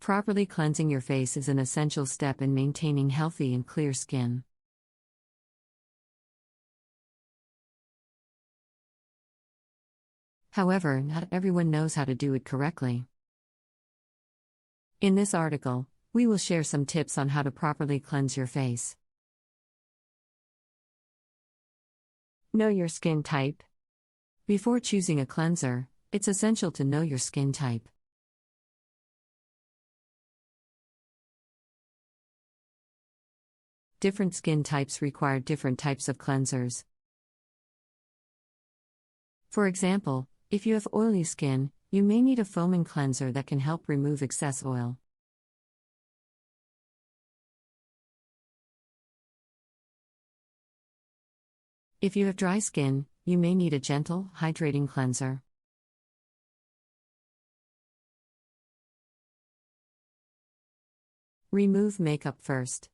Properly cleansing your face is an essential step in maintaining healthy and clear skin. However, not everyone knows how to do it correctly. In this article, we will share some tips on how to properly cleanse your face. Know your skin type. Before choosing a cleanser, it's essential to know your skin type. Different skin types require different types of cleansers. For example, if you have oily skin, you may need a foaming cleanser that can help remove excess oil. If you have dry skin, you may need a gentle, hydrating cleanser. Remove makeup first.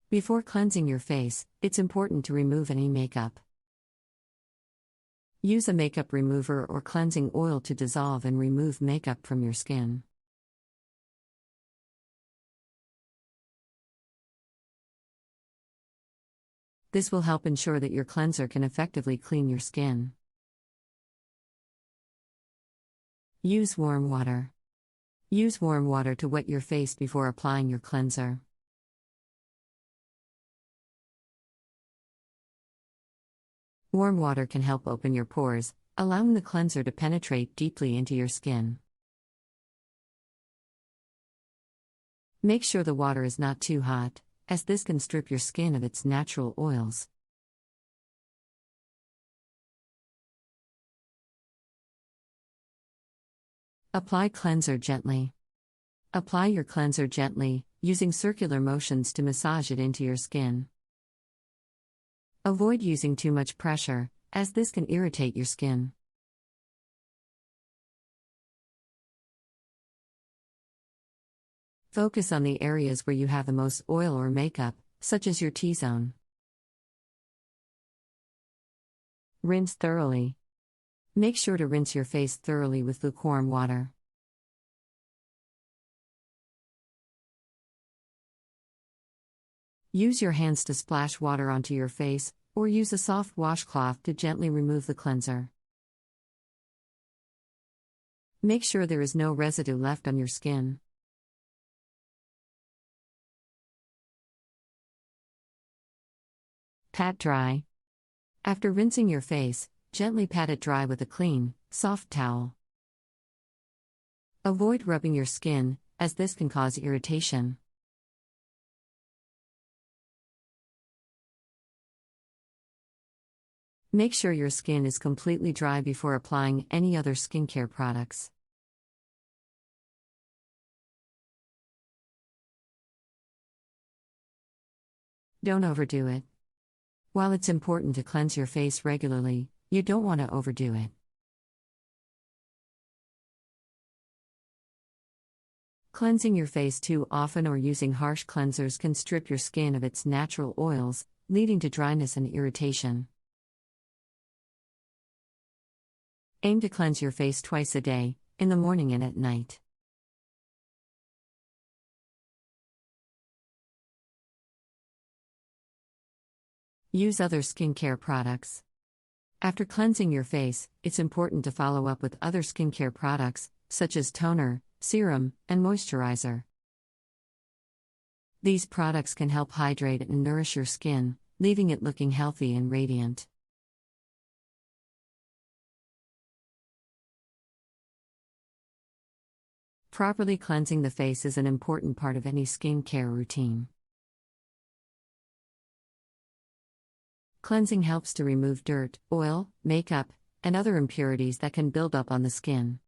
Before cleansing your face, it's important to remove any makeup. Use a makeup remover or cleansing oil to dissolve and remove makeup from your skin. This will help ensure that your cleanser can effectively clean your skin. Use warm water. Use warm water to wet your face before applying your cleanser. Warm water can help open your pores, allowing the cleanser to penetrate deeply into your skin. Make sure the water is not too hot, as this can strip your skin of its natural oils. Apply cleanser gently. Apply your cleanser gently, using circular motions to massage it into your skin. Avoid using too much pressure, as this can irritate your skin. Focus on the areas where you have the most oil or makeup, such as your T-zone. Rinse thoroughly. Make sure to rinse your face thoroughly with lukewarm water. Use your hands to splash water onto your face, or use a soft washcloth to gently remove the cleanser. Make sure there is no residue left on your skin. Pat dry. After rinsing your face, gently pat it dry with a clean, soft towel. Avoid rubbing your skin, as this can cause irritation. Make sure your skin is completely dry before applying any other skincare products. Don't overdo it. While it's important to cleanse your face regularly, you don't want to overdo it. Cleansing your face too often or using harsh cleansers can strip your skin of its natural oils, leading to dryness and irritation. Aim to cleanse your face twice a day, in the morning and at night. Use other skincare products. After cleansing your face, it's important to follow up with other skincare products, such as toner, serum, and moisturizer. These products can help hydrate and nourish your skin, leaving it looking healthy and radiant. Properly cleansing the face is an important part of any skincare routine. Cleansing helps to remove dirt, oil, makeup, and other impurities that can build up on the skin.